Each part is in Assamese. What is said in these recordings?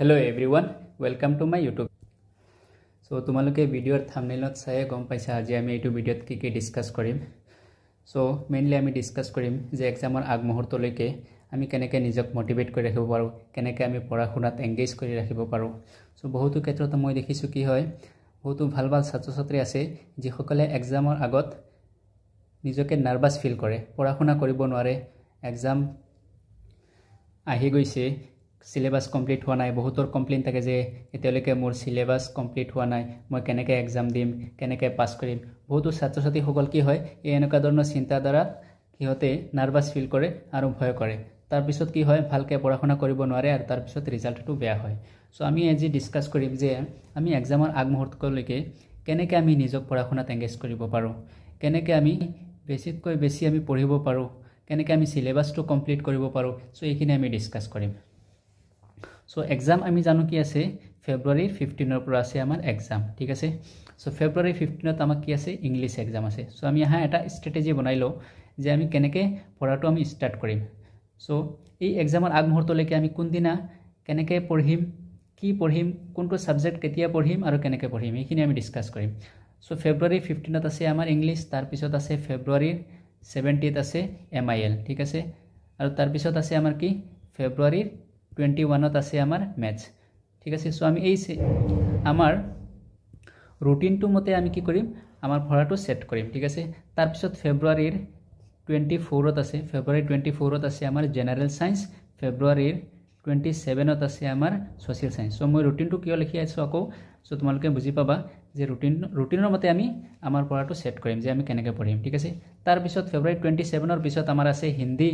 Hello everyone, welcome to my YouTube. So তোমালোকে ভিডিওৰ থাম্বনেইলত চাই গম পাইছা আজি আমি এইটো ভিডিওত কি ডিসকাস কৰিম। So মেইনলি আমি ডিসকাস কৰিম যে এক্সামৰ আগ মুহূৰ্তলৈকে আমি কেনেকৈ নিজক মোটিভেট কৰি ৰাখিব পাৰো, কেনেকৈ আমি পঢ়া-শুনাত এংগেজ কৰি ৰাখিব পাৰো। So বহুতো ক্ষেত্ৰত মই দেখিছো কি হয়, বহুতো ভাল ছাত্ৰ-ছাত্ৰী আছে যিসকলে এক্সামৰ আগত নিজকে নাৰ্ভাস ফিল কৰে, পঢ়া-শুনা কৰিব নোৱাৰে, এক্সাম আহি গৈছে, সিলেবাস কমপ্লিট হোৱা নাই, বহুতৰ কমপ্লেইন থাকে যে এতিয়ালৈকে মোৰ সিলেবাস কমপ্লিট হোৱা নাই, মই কেনেকৈ এক্সাম দিম, কেনেকৈ পাছ কৰিম। বহুতো ছাত্ৰ-ছাত্ৰীসকল কি হয়, এই এনেকুৱা ধৰণৰ চিন্তাধাৰাত সিহঁতে নাৰ্ভাস ফিল কৰে আৰু ভয় কৰে। তাৰ পিছত কি হয়, ভালকৈ পঢ়া-শুনা কৰিব নোৱাৰে আৰু তাৰ পিছত ৰিজাল্টটো বেয়া হয়। সো আমি আজি ডিসকাস কৰিম যে আমি এক্সামৰ আগ মুহূৰ্তলৈকে কেনেকৈ আমি নিজক পঢ়া-শুনাত এংগেজ কৰিব পাৰো, কেনেকৈ আমি বেছিতকৈ বেছি আমি পঢ়িব পাৰো, কেনেকৈ আমি সিলেবাসটো কমপ্লিট কৰিব পাৰো। সো এইখিনি আমি ডিসকাস কৰিম। সো এক্সাম আমি জানো কি আছে, ফেব্ৰুৱাৰী 15 পৰা আছে আমাৰ এক্সাম, ঠিক আছে। সো ফেব্ৰুৱাৰী 15ত আমাৰ কি আছে, ইংলিছ এক্সাম আছে। সো আমি এটা ষ্ট্ৰেটেজি বনাই লওঁ যে আমি কেনেকৈ পঢ়াটো আমি ষ্টাৰ্ট কৰিম। সো এই এক্সামৰ আগ মুহূৰ্তলৈকে আমি কোনদিনা কেনেকৈ পঢ়িম, কি পঢ়িম, কোনটো সাবজেক্ট কেতিয়া পঢ়িম আৰু কেনেকৈ পঢ়িম, এইখিনি আমি ডিসকাস কৰিম। সো ফেব্ৰুৱাৰী 15ত আছে আমাৰ ইংলিছ, তাৰ পিছত আছে ফেব্ৰুৱাৰী 17ত আছে MIL, ঠিক আছে। আৰু তাৰ পিছত আছে আমাৰ কি ফেব্ৰুৱাৰী 21ত আছে আমাৰ ম্যাথছ, ঠিক আছে। সো আমি এই আমাৰ ৰুটিনটো মতে আমি কি কৰিম, আমাৰ পঢ়াটো সেট কৰিম, ঠিক আছে। তাৰ পিছত ফেব্ৰুৱাৰীৰ 24ত আছে, ফেব্ৰুৱাৰী 24ত আছে আমাৰ জেনাৰেল সায়েন্স, ফেব্ৰুৱাৰীৰ 27ত আছে আমাৰ সোশ্যাল সায়েন্স। সো মই ৰুটিনটো কিয় লিখি আছো আকৌ, সো তোমালোকে বুজি পাবা যে ৰুটিনৰ মতে আমি আমাৰ পঢ়াটো সেট কৰিম যে আমি কেনেকৈ পঢ়িম, ঠিক আছে। তাৰ পিছত ফেব্ৰুৱাৰী 27ৰ পিছত আমাৰ আছে হিন্দী,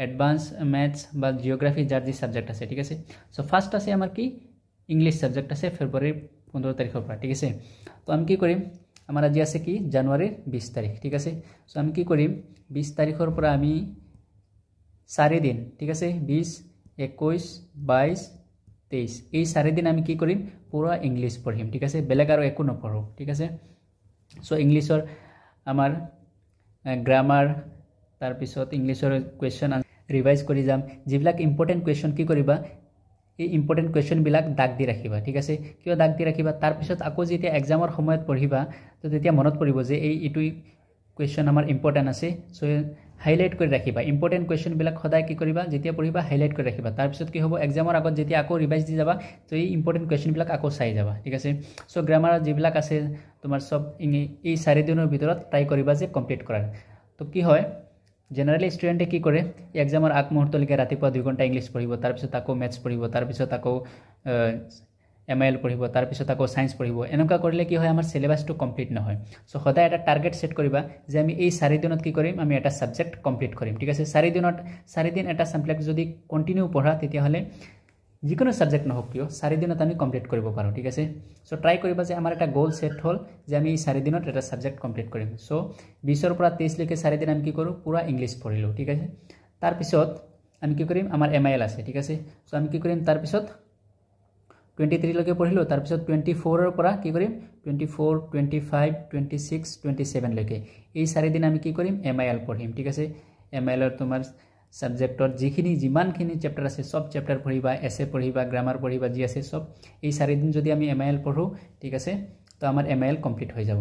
এডভান্স ম্যাথছ বা জিওগ্ৰাফি, যাৰ যি সাবজেক্ট আছে, ঠিক আছে। সো ফাৰ্স্ট আছে আমাৰ কি ইংলিছ সাবজেক্ট আছে ফেব্ৰুৱাৰী 15 তাৰিখৰ পৰা, ঠিক আছে। তো আমি কি কৰিম, আমাৰ আজি আছে কি জানুৱাৰীৰ 20 তাৰিখ, ঠিক আছে। সো আমি কি কৰিম, 20 তাৰিখৰ পৰা আমি 4 দিন, ঠিক আছে, 20, 21, 22, 23, এই 4 দিন আমি কি কৰিম, পুৰা ইংলিছ পঢ়িম, ঠিক আছে, বেলেগ আৰু একো নপঢ়ো, ঠিক আছে। সো ইংলিছৰ আমাৰ গ্ৰামাৰ, তাৰ পিছত ইংলিছৰ কুৱেশ্যন ৰিভাইজ কৰি যাম। যিবিলাক ইম্পৰ্টেণ্ট কুৱেশ্যন কি কৰিবা, এই ইম্পৰ্টেণ্ট কুৱেশ্যনবিলাক দাগ দি ৰাখিবা, ঠিক আছে। কিয় দাগ দি ৰাখিবা, তাৰ পিছত আকৌ যেতিয়া এক্সামৰ সময়ত পঢ়িবা তো তেতিয়া মনত পৰিব যে এইটো কুৱেশ্যন আমাৰ ইম্পৰ্টেণ্ট আছে। সো হাইলাইট কৰি ৰাখিবা, ইম্পৰ্টেণ্ট কুৱেশ্যনবিলাক সদায় কি কৰিবা, যেতিয়া পঢ়িবা হাইলাইট কৰি ৰাখিবা। তাৰ পিছত কি হ'ব, এক্সামৰ আগত যেতিয়া আকৌ ৰিভাইজ দি যাবা তো এই ইম্পৰ্টেণ্ট কুৱেশ্যনবিলাক আকৌ চাই যাবা, ঠিক আছে। সো গ্ৰামাৰত যিবিলাক আছে তোমাৰ সব এই 4 দিনৰ ভিতৰত ট্ৰাই কৰিবা যে কমপ্লিট কৰাৰ। তো কি হয়, জেনাৰেলি ষ্টুডেণ্টে কি কৰে, এক্সামৰ আগ মুহূৰ্তলৈকে ৰাতিপুৱা 2 ঘণ্টা ইংলিছ পঢ়িব, তাৰপিছত আকৌ মেথছ পঢ়িব, তাৰপিছত আকৌ MIL পঢ়িব, তাৰপিছত আকৌ সায়েন্স পঢ়িব। এনেকুৱা কৰিলে কি হয়, আমাৰ সিলেবাসটো কমপ্লিট নহয়। সো সদায় এটা টাৰ্গেট সেট কৰিবা যে আমি এই 4 দিনত কি কৰিম, আমি এটা সাবজেক্ট কমপ্লিট কৰিম, ঠিক আছে। 4 দিন এটা সাবজেক্ট যদি কন্টিনিউ পঢ়া তেতিয়াহ'লে যিকোনো সাবজেক্ট নহওক কিয় 4 দিনত আমি কমপ্লিট কৰিব পাৰোঁ, ঠিক আছে। সো ট্ৰাই কৰিবা যে আমাৰ এটা গোল সেট হ'ল যে আমি এই 4 দিনত এটা সাবজেক্ট কমপ্লিট কৰিম। সো 20ৰ পৰা 23 লৈকে 4 দিন আমি কি কৰোঁ, পুৰা ইংলিছ পঢ়িলোঁ, ঠিক আছে। তাৰপিছত আমি কি কৰিম, আমাৰ MIL আছে, ঠিক আছে। সো আমি কি কৰিম, তাৰপিছত 23 লৈকে পঢ়িলোঁ, তাৰপিছত 24ৰ পৰা কি কৰিম, 24, 25, 26, 27 লৈকে এই 4 দিন আমি কি কৰিম, MIL পঢ়িম, ঠিক আছে। MILৰ তোমাৰ সাবজেক্টৰ যিমানখিনি চেপ্টাৰ আছে সব চেপ্টাৰ পঢ়িবা, এছে পঢ়িবা, গ্ৰামাৰ পঢ়িবা, যি আছে সব এই 4 দিন যদি আমি MIL পঢ়ো, ঠিক আছে, তো আমাৰ MIL কমপ্লিট হৈ যাব।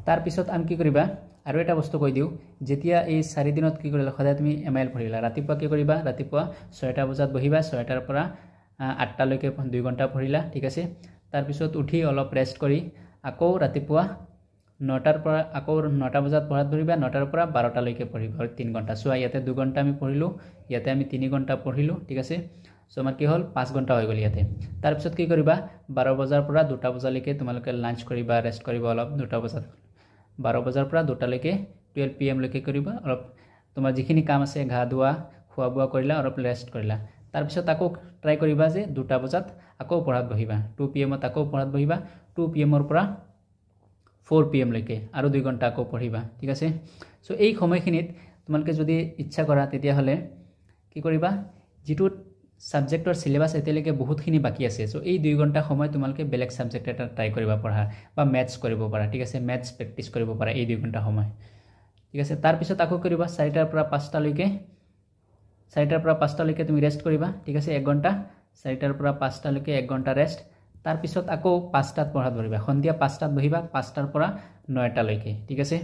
তাৰপিছত আমি কি কৰিবা, আৰু এটা বস্তু কৈ দিওঁ, যেতিয়া এই 4 দিনত কি কৰিলা, সদায় তুমি MIL পঢ়িলা, ৰাতিপুৱা কি কৰিবা, ৰাতিপুৱা 6টা বজাত বহিবা, 6টাৰ পৰা 8টা লৈকে 2 ঘণ্টা পঢ়িলা, ঠিক আছে। তাৰপিছত উঠি অলপ ৰেষ্ট কৰি আকৌ ৰাতিপুৱা 9টাৰ পৰা আকৌ 9টা বজাত পঢ়াত বহিবা, 9টাৰ পৰা 12টা লৈকে পঢ়িবা, 3 ঘণ্টা। সো ইয়াতে 2 ঘণ্টা আমি পঢ়িলোঁ, ইয়াতে আমি 3 ঘণ্টা পঢ়িলোঁ, ঠিক আছে। সো আমাৰ কি হ'ল, 5 ঘণ্টা হৈ গ'ল ইয়াতে। তাৰপিছত কি কৰিবা, 12 বজাৰ পৰা 2টা বজালৈকে তোমালোকে লাঞ্চ কৰিবা, ৰেষ্ট কৰিবা অলপ, 2টা বজাত 12 বজাৰ পৰা 2টালৈকে 12 PM লৈকে কৰিবা, অলপ তোমাৰ যিখিনি কাম আছে ঘা ধোৱা, খোৱা বোৱা কৰিলা, অলপ ৰেষ্ট কৰিলা। তাৰপিছত আকৌ ট্ৰাই কৰিবা যে 2টা বজাত আকৌ পঢ়াত বহিবা, 2 PM আকৌ পঢ়াত বহিবা, 2 PMৰ পৰা 4 PM লৈকে আৰু 2 ঘণ্টা আকৌ পঢ়িবা, ঠিক আছে। সো এই সময়খিনিত তোমালোকে যদি ইচ্ছা কৰা তেতিয়াহ'লে কি কৰিবা, যিটো সাবজেক্টৰ সিলেবাস এতিয়ালৈকে বহুতখিনি বাকী আছে, সো এই 2 ঘণ্টা সময় তোমালোকে বেলেগ সাবজেক্ট এটা ট্ৰাই কৰিবা পঢ়া, বা ম্যাথছ কৰিব পাৰা, ঠিক আছে, ম্যাথছ প্ৰেক্টিছ কৰিব পাৰা এই 2 ঘণ্টা সময়, ঠিক আছে। তাৰপিছত আকৌ কৰিবা 4টাৰ পৰা 5টা লৈকে, 4টাৰ পৰা 5টা লৈকে তুমি ৰেষ্ট কৰিবা, ঠিক আছে, 1 ঘণ্টা। 4টাৰ পৰা 5টালৈকে 1 ঘণ্টা ৰেষ্ট তাৰ পিছত আকৌ 5টাত পঢ়াত বহিবা সন্ধিয়া 5টাত বহিবা 5টাৰ পৰা 9টালৈকে ঠিক আছে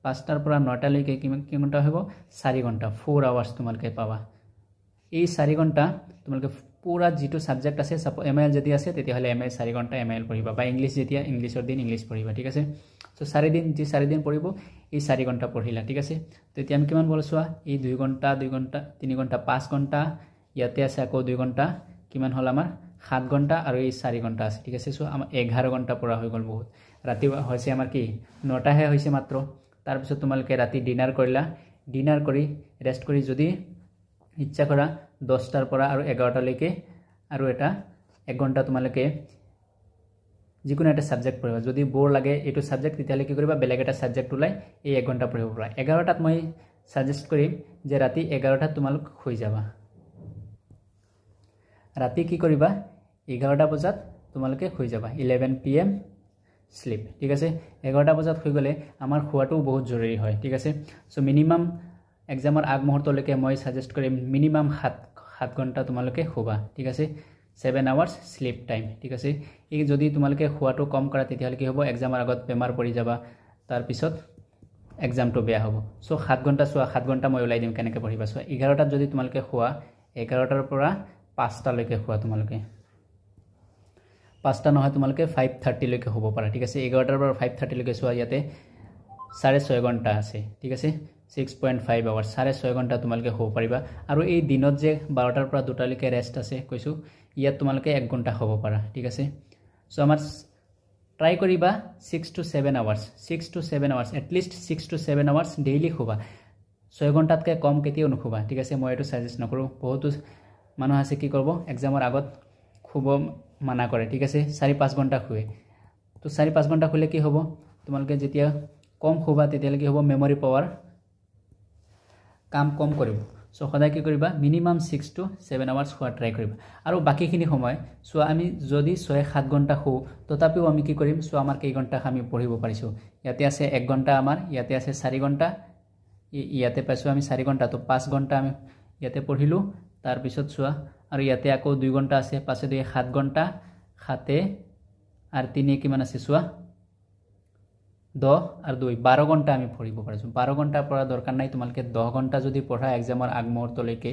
5টাৰ পৰা 9টালৈকে কি ঘণ্টা হ'ব 4 ঘণ্টা 4 আৱাৰ্ছ তোমালোকে পাবা এই 4 ঘণ্টা তোমালোকে পুৰা যেটো সাবজেক্ট আছে এমএল যদি আছে তেতিয়া হলে এমএল 4 ঘণ্টা এমএল পঢ়িবা বা ইংলিশ যেতিয়া ইংলিশৰ দিন ইংলিশ পঢ়িবা ঠিক আছে সো 4 দিন যে 4 দিন পঢ়িব এই 4 ঘণ্টা পঢ়িলা ঠিক আছে তেতিয়া আমি কিমান বল চোৱা এই 2 ঘণ্টা 3 ঘণ্টা 5 ঘণ্টা ইয়াতে আছে আকৌ 2 ঘণ্টা কিমান হল আমাৰ 7 ঘণ্টা আৰু এই 4 ঘণ্টা আছে ঠিক আছে সো আমাৰ 11 ঘণ্টা পঢ়া হৈ গল বহুত ৰাতি হৈছে আমাৰ কি 9টা হে হৈছে মাত্ৰ তাৰ পিছত তোমালোকে ৰাতি ডিনাৰ কৰিলা ডিনাৰ কৰি ৰেষ্ট কৰি যদি ইচ্ছা কৰা 10টাৰ পৰা আৰু 11টালৈকে আৰু এটা 1 ঘণ্টা তোমালোকে যিকোনো এটা সাবজেক্ট পঢ়িবা যদি বৰ লাগে এটো সাবজেক্ট তেতিয়ালে কি কৰিবা বেলেগ এটা সাবজেক্ট উলাই এই 1 ঘণ্টা পঢ়িব পৰা 11টাত মই সাজেষ্ট কৰিম যে ৰাতি 11টাত তোমালোক হৈ যাবা ৰাতি কি কৰিবা 11টা বজাত তোমালোকে হৈ যাবা 11 pm sleep ঠিক আছে 11টা বজাত হৈ গলে আমাৰ খোৱাটো বহুত জৰুৰী হয় ঠিক আছে সো মিনিমাম এক্সামৰ আগ মুহূৰ্তলৈকে মই সাজেষ্ট কৰিম মিনিমাম 7 ঘণ্টা তোমালোকে শুবা ঠিক আছে 7 আৱাৰ্ছ স্লিপ টাইম ঠিক আছে এই যদি তোমালোকে খোৱাটো কম কৰা তেতিয়াহলে কি হ'ব এক্সামৰ আগত বেমাৰ পৰি যাবা তাৰ পিছত এক্সামটো বেয়া হ'ব সো 7 ঘণ্টা সোৱা 7 ঘণ্টা মই উলাই দিম কেনেকৈ পঢ়িবা সো 11টাত যদি তোমালোকে খোৱা 11টাৰ পৰা 5টা লৈকে খোৱা তোমালোকে 5টা নহয় তোমালোকে 5:30 লৈকে হ'ব পাৰা ঠিক আছে 11টাৰ পৰা 5:30 লৈকে সোৱা ইয়াতে 6.5 ঘণ্টা আছে ঠিক আছে 6.5 আৱাৰ্ছ 6.5 ঘণ্টা তোমালোকে হ'ব পাৰিবা আৰু এই দিনত যে 12টাৰ পৰা 2টা লৈকে ৰেষ্ট আছে কৈছো ইয়াত তোমালোকে 1 ঘণ্টা হ'ব পাৰা ঠিক আছে সো আমাৰ ট্ৰাই কৰিবা 6 to 7 hours 6 to 7 hours at least 6 to 7 hours daily শুবা 6 ঘণ্টাতকৈ কম কেতিয়াও নুশুবা ঠিক আছে মই এটো সাজেষ্ট নকৰো বহুত মানুহ আছে কি কৰিব এক্সামৰ আগত খুব মানা কৰে ঠিক আছে 4-5 ঘণ্টা শুৱে তো 4-5 ঘণ্টা শুলে কি হ'ব তোমালোকে যেতিয়া কম শুবা তেতিয়ালে কি হ'ব মেমৰি পাৱাৰ কাম কম কৰিব সো সদায় কি কৰিবা মিনিমাম 6 to 7 আৱাৰ্ছ শুৱা ট্ৰাই কৰিবা আৰু বাকিখিনি সময় সো আমি যদি 6-7 ঘণ্টা শু তথাপিও আমি কি কৰিম সো আমাৰ কেই ঘণ্টা আমি পঢ়িব পাৰিছো ইয়াতে আছে 1 ঘণ্টা আমাৰ ইয়াতে আছে 4 ঘণ্টা ইয়াতে পাইছো আমি 4 ঘণ্টা তো 5 ঘণ্টা আমি ইয়াতে পঢ়িলো তাৰ পিছত সোৱা আৰু ইয়াতে আকৌ 2 ঘণ্টা আছে পাছে 7 ঘণ্টা খাতে আৰু 3 কিমান আছে সোৱা 10 আৰু 2 12 ঘণ্টা আমি পঢ়িব পাৰিছো 12 ঘণ্টা পঢ়া দৰকাৰ নাই তোমালকে 10 ঘণ্টা যদি পঢ়া এক্সামৰ আগ মুহূৰ্তলৈকে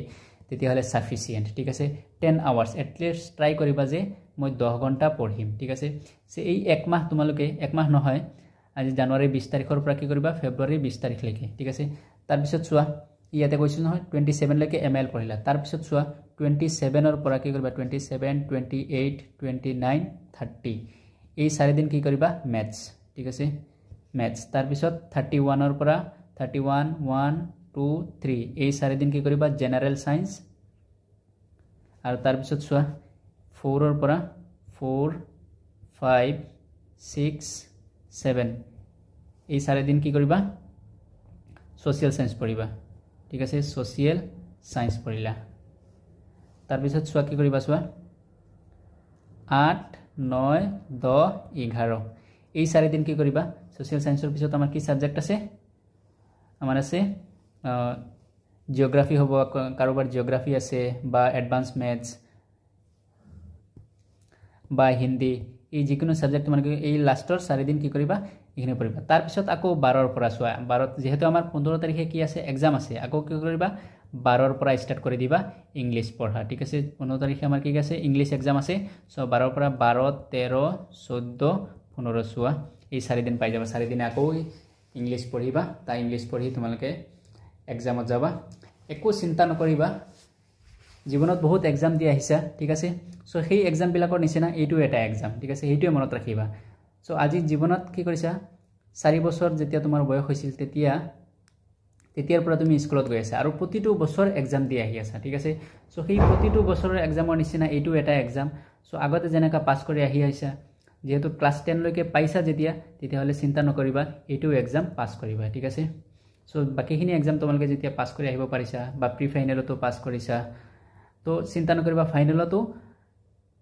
তেতিয়া হলে সাফিসিয়েন্ট ঠিক আছে 10 আৱাৰ্ছ এট লিষ্ট ট্ৰাই কৰিবা যে মই 10 ঘণ্টা পঢ়িম ঠিক আছে সে এই এক মাহ তোমালকে এক মাহ নহয় আজি জানুৱাৰী 20 তাৰিখৰ পৰা কি কৰিবা ফেব্ৰুৱাৰী 20 তাৰিখলৈকে ঠিক আছে তাৰ পিছত সোৱা ইয়াতে কৈছো নহয় 27 লৈকে এমএল পঢ়িলা তাৰ পিছত সোৱা 27 ৰ পৰা কি কৰিবা 27 28 29 30 এই 4 দিন কি কৰিবা ম্যাথছ ঠিক আছে ম্যাথছ তাৰ পিছত 31 ৰ পৰা 31 1 2 3 এই 4 দিন কি কৰিবা জেনাৰেল সায়েন্স আৰু তাৰ পিছত সোৱা 4 ৰ পৰা 4 5 6 7 এই 4 দিন কি কৰিবা সোশ্যাল সায়েন্স পঢ়িবা ঠিক আছে সোশ্যাল সায়েন্স পঢ়িলা তাৰ পিছত সোৱা কি কৰিবা সোৱা 8 9 10 11 এই 4 দিন কি কৰিবা সোশ্যাল সায়েন্সৰ পিছত আমাৰ কি সাবজেক্ট আছে আমাৰ আছে জিওগ্ৰাফি হ'ব কাৰোবাৰ জিওগ্ৰাফি আছে বা এডভান্স ম্যাথছ বা হিন্দী এই যিকোনো সাবজেক্ট মানে এই লাষ্টৰ 4 দিন কি কৰিবা ইখিনি পঢ়িবা তাৰ পিছত আকৌ 12 ৰ পৰা সোৱা 12 যেহেতু আমাৰ 15 তাৰিখে কি আছে এক্সাম আছে আকৌ কি কৰিবা 12 ৰ পৰা স্টাৰ্ট কৰি দিবা ইংলিশ পঢ়া ঠিক আছে 15 তাৰিখে আমাৰ কি আছে ইংলিশ এক্সাম আছে সো 12 ৰ পৰা 12 13 14 15 সোৱা এই 4 দিন পাই যাবা 4 দিন আকৌ ইংলিশ পঢ়িবা তা ইংলিশ পঢ়ি তোমালকে এক্সামত যাবা একো চিন্তা নকৰিবা জীৱনত বহুত এক্সাম দি আহিছা ঠিক আছে সো সেই এক্সাম বিলাকৰ নিচিনা এইটো এটা এক্সাম ঠিক আছে এইটোৱে মনত ৰাখিবা সো আজি জীৱনত কি কৰিছা 4 বছৰ যেতিয়া তোমাৰ বয়স হৈছিল তেতিয়াৰ পৰা তুমি স্কুলত গৈ আছা আৰু প্ৰতিটো বছৰ এক্সাম দি আহি আছা ঠিক আছে সো সেই প্ৰতিটো বছৰৰ এক্সামৰ নিচিনা এইটো এটা এক্সাম সো আগতে যেনেকা পাস কৰি আহি আইছা যেহেতু ক্লাস 10 লৈকে পাইছা তেতিয়া হলে চিন্তা নকৰিবা এইটো এক্সাম পাস কৰিবা ঠিক আছে সো বাকিখিনি এক্সাম তোমালকে যেতিয়া পাস কৰি আহিব পাৰিছা বা প্ৰি ফাইনেলতো পাস কৰিছা তো চিন্তা নকৰিবা ফাইনেলতো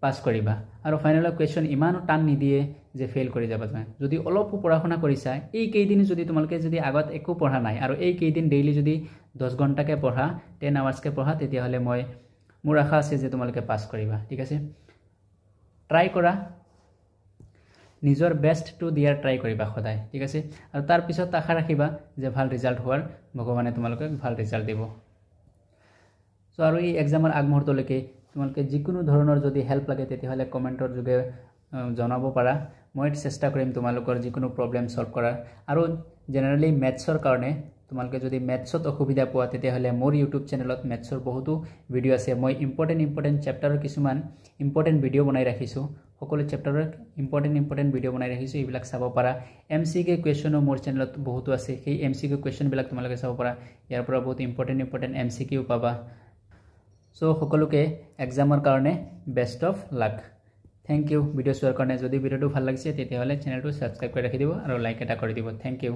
পাস কৰিবা আৰু ফাইনেলৰ কোৱেশ্চন ইমানো টান নিদিয়ে যে ফেল কৰি যাবা তুমি যদি অলপ পঢ়াশুনা কৰিছা এই কেইদিন যদি তোমালকে যদি আগত একো পঢ়া নাই আৰু এই কেইদিন ডেইলি যদি 10 ঘণ্টাকে পঢ়া 10 আৱাৰ্ছকে পঢ়া তেতিয়া হলে মই মোৰ আশা আছে যে তোমালোকে পাছ কৰিবা ঠিক আছে ট্ৰাই কৰা নিজৰ বেষ্ট টু দিয়াৰ ট্ৰাই কৰিবা সদায় ঠিক আছে আৰু তাৰ পিছত আশা ৰাখিবা যে ভাল ৰিজাল্ট হোৱাৰ ভগৱানে তোমালোকক ভাল ৰিজাল্ট দিব সো আৰু এই এক্সামৰ আগমুহূৰ্তলৈকে তোমালোকে যিকোনো ধৰণৰ যদি হেল্প লাগে তেতিয়াহলে কমেন্টৰ যোগে জনাব পাৰা মই চেষ্টা কৰিম তোমালোকৰ যিকোনো প্ৰবলেম সলভ কৰাৰ আৰু জেনাৰেলি ম্যাথছৰ কাৰণে তোমালোকে যদি ম্যাথছত অসুবিধা পোৱা তেতিয়াহলে মোৰ ইউটিউব চেনেলত ম্যাথছৰ বহুতো ভিডিও আছে মই ইম্পৰ্টেন্ট চেপ্টাৰৰ কিছুমান ইম্পৰ্টেন্ট ভিডিও বনাই ৰাখিছো সকলো চেপ্টাৰৰ ইম্পৰ্টেন্ট ভিডিও বনাই ৰাখিছো এইবিলাক চাব পাৰা এমসিকিউ কোৱেশ্চনো মোৰ চেনেলত বহুতো আছে সেই এমসিকিউ কোৱেশ্চন বিলাক তোমালোকে চাব পাৰা ইয়াৰ পৰা বহুত ইম্পৰ্টেন্ট এমসিকিউ পাবা সো সকলোকে এক্সামৰ কাৰণে best of luck thank you video চোৱাৰ কাৰণে যদি ভিডিওটো ভাল লাগিছে তেতিয়াহলে চেনেলটো সাবস্ক্ৰাইব কৰি ৰাখি দিব আৰু লাইক এটা কৰি দিব থ্যাংক ইউ